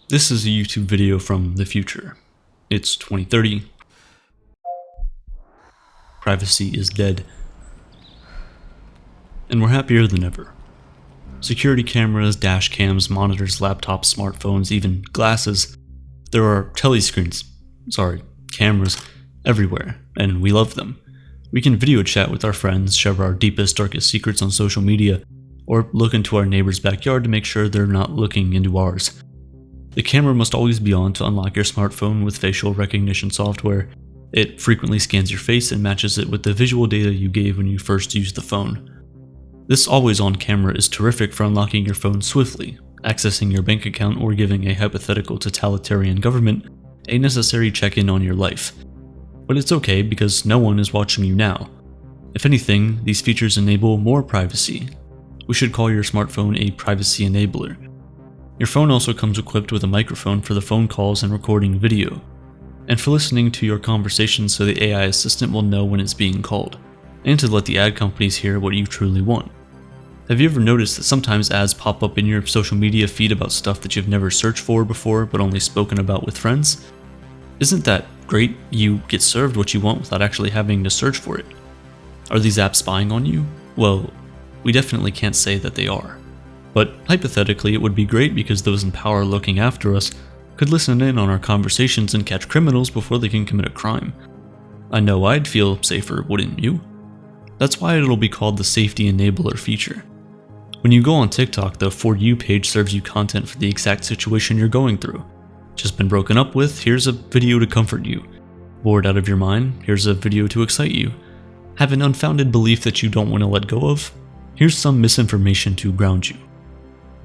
This is a YouTube video from the future. It's 2030. Privacy is dead. And we're happier than ever. Security cameras, dash cams, monitors, laptops, smartphones, even glasses. There are cameras everywhere, and we love them. We can video chat with our friends, share our deepest, darkest secrets on social media, or look into our neighbor's backyard to make sure they're not looking into ours. The camera must always be on to unlock your smartphone with facial recognition software. It frequently scans your face and matches it with the visual data you gave when you first used the phone. This always-on camera is terrific for unlocking your phone swiftly, accessing your bank account, or giving a hypothetical totalitarian government a necessary check-in on your life. But it's okay because no one is watching you now. If anything, these features enable more privacy. We should call your smartphone a privacy enabler. Your phone also comes equipped with a microphone for the phone calls and recording video, and for listening to your conversations so the AI assistant will know when it's being called, and to let the ad companies hear what you truly want. Have you ever noticed that sometimes ads pop up in your social media feed about stuff that you've never searched for before but only spoken about with friends? Isn't that great? You get served what you want without actually having to search for it. Are these apps spying on you? Well, we definitely can't say that they are. But hypothetically, it would be great because those in power looking after us could listen in on our conversations and catch criminals before they can commit a crime. I know I'd feel safer, wouldn't you? That's why it'll be called the Safety Enabler feature. When you go on TikTok, the For You page serves you content for the exact situation you're going through. Just been broken up with? Here's a video to comfort you. Bored out of your mind? Here's a video to excite you. Have an unfounded belief that you don't want to let go of? Here's some misinformation to ground you.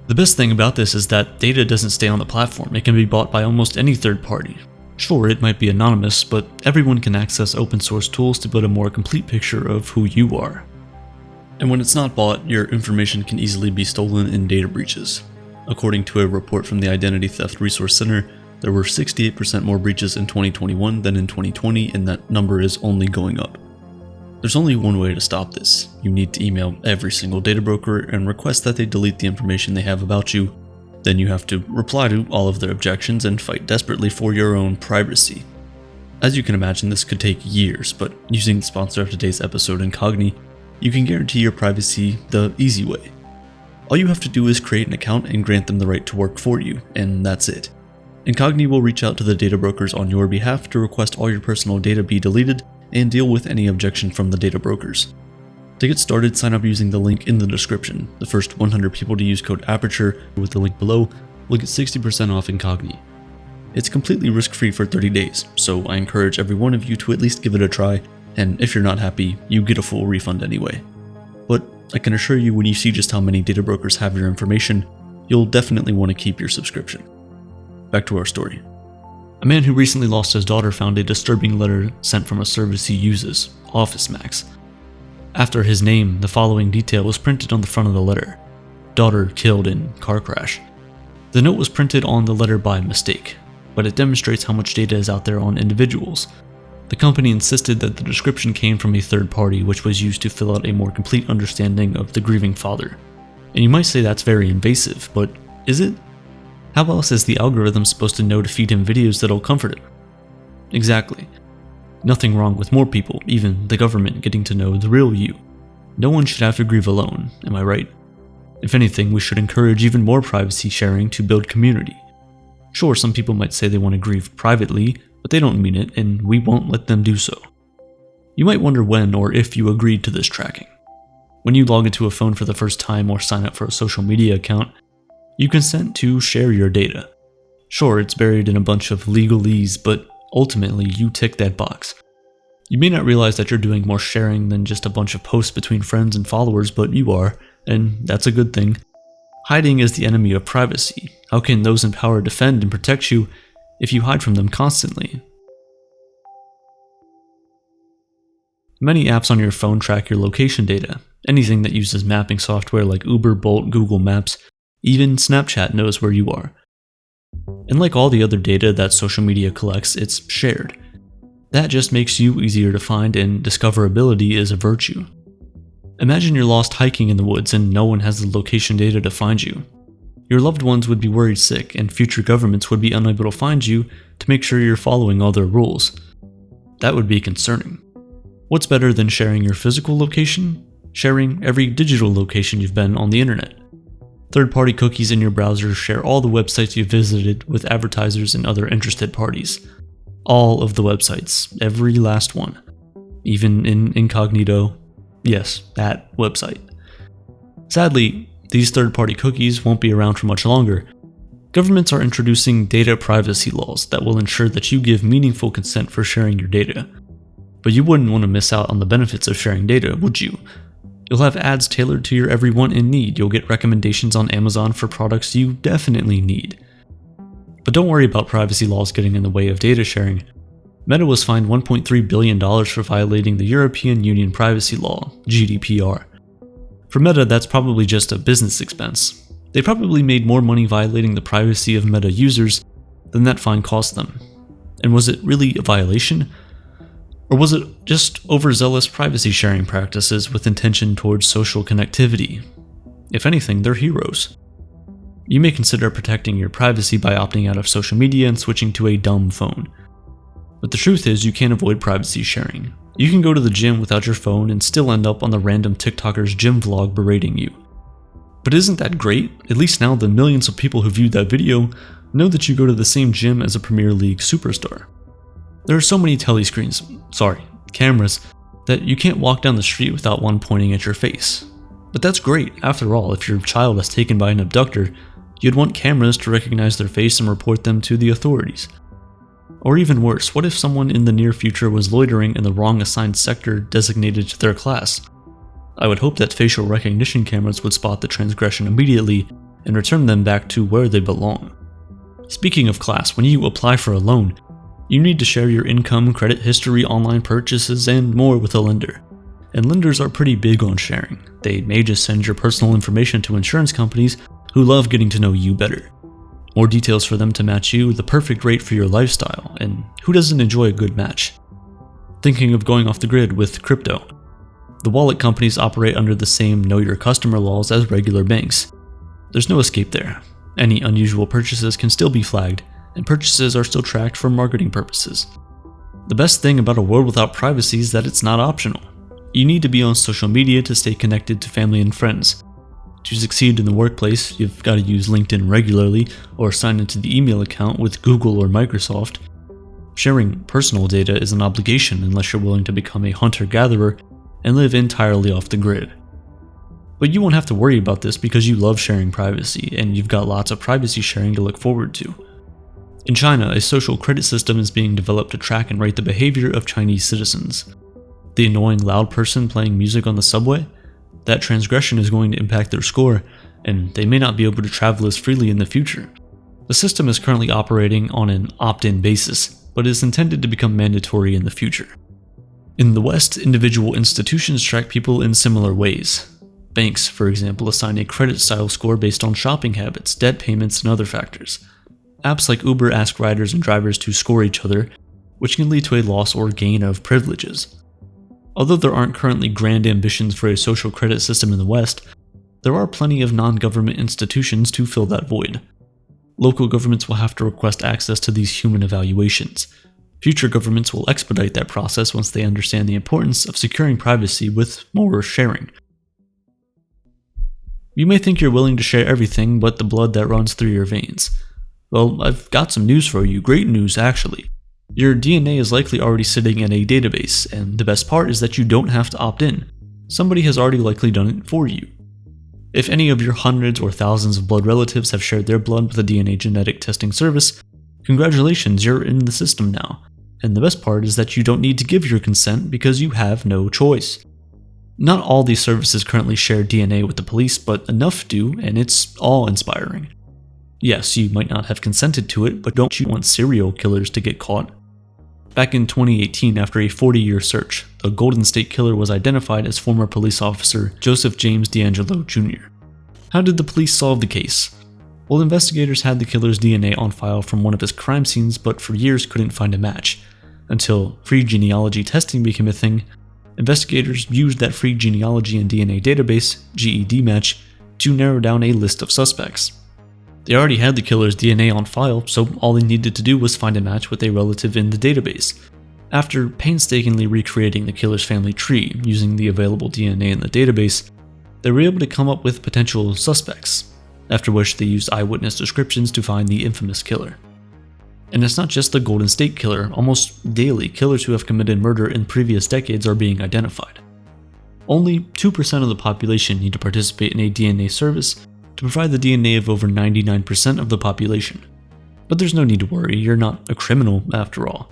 The best thing about this is that data doesn't stay on the platform. It can be bought by almost any third party. Sure, it might be anonymous, but everyone can access open source tools to build a more complete picture of who you are. And when it's not bought, your information can easily be stolen in data breaches. According to a report from the Identity Theft Resource Center, there were 68% more breaches in 2021 than in 2020, and that number is only going up. There's only one way to stop this. You need to email every single data broker and request that they delete the information they have about you. Then you have to reply to all of their objections and fight desperately for your own privacy. As you can imagine, this could take years, but using the sponsor of today's episode, Incogni, you can guarantee your privacy the easy way. All you have to do is create an account and grant them the right to work for you, and that's it. Incogni will reach out to the data brokers on your behalf to request all your personal data be deleted and deal with any objection from the data brokers. To get started, sign up using the link in the description. The first 100 people to use code Aperture with the link below will get 60% off Incogni. It's completely risk-free for 30 days, so I encourage every one of you to at least give it a try, and if you're not happy, you get a full refund anyway. But I can assure you, when you see just how many data brokers have your information, you'll definitely want to keep your subscription. Back to our story. A man who recently lost his daughter found a disturbing letter sent from a service he uses, Office Max. After his name, the following detail was printed on the front of the letter: daughter killed in car crash. The note was printed on the letter by mistake, but it demonstrates how much data is out there on individuals. The company insisted that the description came from a third party, which was used to fill out a more complete understanding of the grieving father. And you might say that's very invasive, but is it? How else is the algorithm supposed to know to feed him videos that'll comfort him? Exactly. Nothing wrong with more people, even the government, getting to know the real you. No one should have to grieve alone, am I right? If anything, we should encourage even more privacy sharing to build community. Sure, some people might say they want to grieve privately, but they don't mean it, and we won't let them do so. You might wonder when or if you agreed to this tracking. When you log into a phone for the first time or sign up for a social media account, you consent to share your data. Sure, it's buried in a bunch of legalese, but ultimately you tick that box. You may not realize that you're doing more sharing than just a bunch of posts between friends and followers, but you are, and that's a good thing. Hiding is the enemy of privacy. How can those in power defend and protect you if you hide from them constantly? Many apps on your phone track your location data. Anything that uses mapping software like Uber, Bolt, Google Maps, even Snapchat knows where you are. And like all the other data that social media collects, it's shared. That just makes you easier to find, and discoverability is a virtue. Imagine you're lost hiking in the woods and no one has the location data to find you. your loved ones would be worried sick, and future governments would be unable to find you to make sure you're following all their rules. That would be concerning. What's better than sharing your physical location? Sharing every digital location you've been on the internet. Third-party cookies in your browser share all the websites you've visited with advertisers and other interested parties. All of the websites, every last one. Even in incognito, yes, that website. Sadly, these third-party cookies won't be around for much longer. Governments are introducing data privacy laws that will ensure that you give meaningful consent for sharing your data. But you wouldn't want to miss out on the benefits of sharing data, would you? You'll have ads tailored to your every want and need. You'll get recommendations on Amazon for products you definitely need. But don't worry about privacy laws getting in the way of data sharing. Meta was fined $1.3 billion for violating the European Union Privacy Law, GDPR. For Meta, that's probably just a business expense. They probably made more money violating the privacy of Meta users than that fine cost them. And was it really a violation? Or was it just overzealous privacy sharing practices with intention towards social connectivity? If anything, they're heroes. You may consider protecting your privacy by opting out of social media and switching to a dumb phone. But the truth is, you can't avoid privacy sharing. You can go to the gym without your phone and still end up on the random TikToker's gym vlog berating you. But isn't that great? At least now the millions of people who viewed that video know that you go to the same gym as a Premier League superstar. There are so many cameras, that you can't walk down the street without one pointing at your face. But that's great. After all, if your child is taken by an abductor, you'd want cameras to recognize their face and report them to the authorities. Or even worse, what if someone in the near future was loitering in the wrong assigned sector designated to their class? I would hope that facial recognition cameras would spot the transgression immediately and return them back to where they belong. Speaking of class, when you apply for a loan, you need to share your income, credit history, online purchases, and more with a lender. And lenders are pretty big on sharing. They may just send your personal information to insurance companies who love getting to know you better. More details for them to match you the perfect rate for your lifestyle, and who doesn't enjoy a good match? Thinking of going off the grid with crypto. The wallet companies operate under the same know your customer laws as regular banks. There's no escape there. Any unusual purchases can still be flagged, and purchases are still tracked for marketing purposes. The best thing about a world without privacy is that it's not optional. You need to be on social media to stay connected to family and friends. To succeed in the workplace, you've got to use LinkedIn regularly or sign into the email account with Google or Microsoft. Sharing personal data is an obligation unless you're willing to become a hunter-gatherer and live entirely off the grid. But you won't have to worry about this because you love sharing privacy, and you've got lots of privacy sharing to look forward to. In China, a social credit system is being developed to track and rate the behavior of Chinese citizens. The annoying loud person playing music on the subway? That transgression is going to impact their score, and they may not be able to travel as freely in the future. The system is currently operating on an opt-in basis, but is intended to become mandatory in the future. In the West, individual institutions track people in similar ways. Banks, for example, assign a credit style score based on shopping habits, debt payments, and other factors. Apps like Uber ask riders and drivers to score each other, which can lead to a loss or gain of privileges. Although there aren't currently grand ambitions for a social credit system in the West, there are plenty of non-government institutions to fill that void. Local governments will have to request access to these human evaluations. Future governments will expedite that process once they understand the importance of securing privacy with more sharing. You may think you're willing to share everything but the blood that runs through your veins. Well, I've got some news for you, great news actually. Your DNA is likely already sitting in a database, and the best part is that you don't have to opt in. Somebody has already likely done it for you. If any of your hundreds or thousands of blood relatives have shared their blood with a DNA genetic testing service, congratulations, you're in the system now. And the best part is that you don't need to give your consent because you have no choice. Not all these services currently share DNA with the police, but enough do, and it's awe-inspiring. Yes, you might not have consented to it, but don't you want serial killers to get caught? Back in 2018, after a 40-year search, the Golden State Killer was identified as former police officer Joseph James D'Angelo Jr. How did the police solve the case? Well, investigators had the killer's DNA on file from one of his crime scenes, but for years couldn't find a match. Until free genealogy testing became a thing, investigators used that free genealogy and DNA database, GED match, to narrow down a list of suspects. They already had the killer's DNA on file, so all they needed to do was find a match with a relative in the database. After painstakingly recreating the killer's family tree using the available DNA in the database, they were able to come up with potential suspects, after which they used eyewitness descriptions to find the infamous killer. And it's not just the Golden State Killer. Almost daily, killers who have committed murder in previous decades are being identified. Only 2% of the population need to participate in a DNA service to provide the DNA of over 99% of the population. But there's no need to worry, you're not a criminal after all.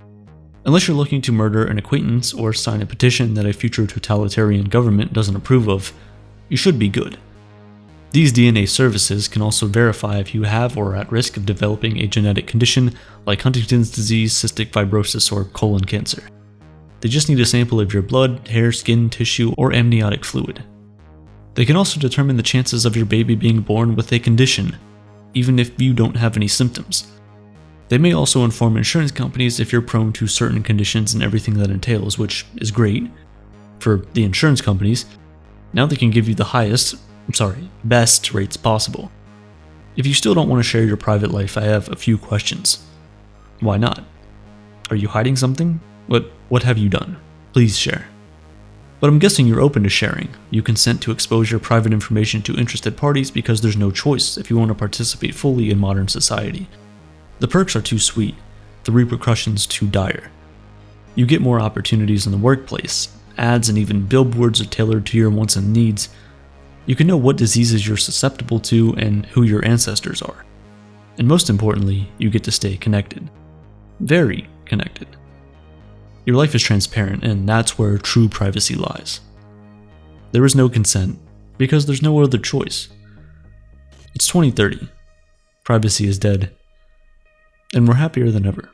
Unless you're looking to murder an acquaintance or sign a petition that a future totalitarian government doesn't approve of, you should be good. These DNA services can also verify if you have or are at risk of developing a genetic condition like Huntington's disease, cystic fibrosis, or colon cancer. They just need a sample of your blood, hair, skin, tissue, or amniotic fluid. They can also determine the chances of your baby being born with a condition, even if you don't have any symptoms. They may also inform insurance companies if you're prone to certain conditions and everything that entails, which is great. For the insurance companies, now they can give you the best rates possible. If you still don't want to share your private life, I have a few questions. Why not? Are you hiding something? What have you done? Please share. But I'm guessing you're open to sharing. You consent to expose your private information to interested parties because there's no choice if you want to participate fully in modern society. The perks are too sweet, the repercussions too dire. You get more opportunities in the workplace. Ads and even billboards are tailored to your wants and needs. You can know what diseases you're susceptible to and who your ancestors are. And most importantly, you get to stay connected. Very connected. Your life is transparent, and that's where true privacy lies. There is no consent, because there's no other choice. It's 2030. Privacy is dead. And we're happier than ever.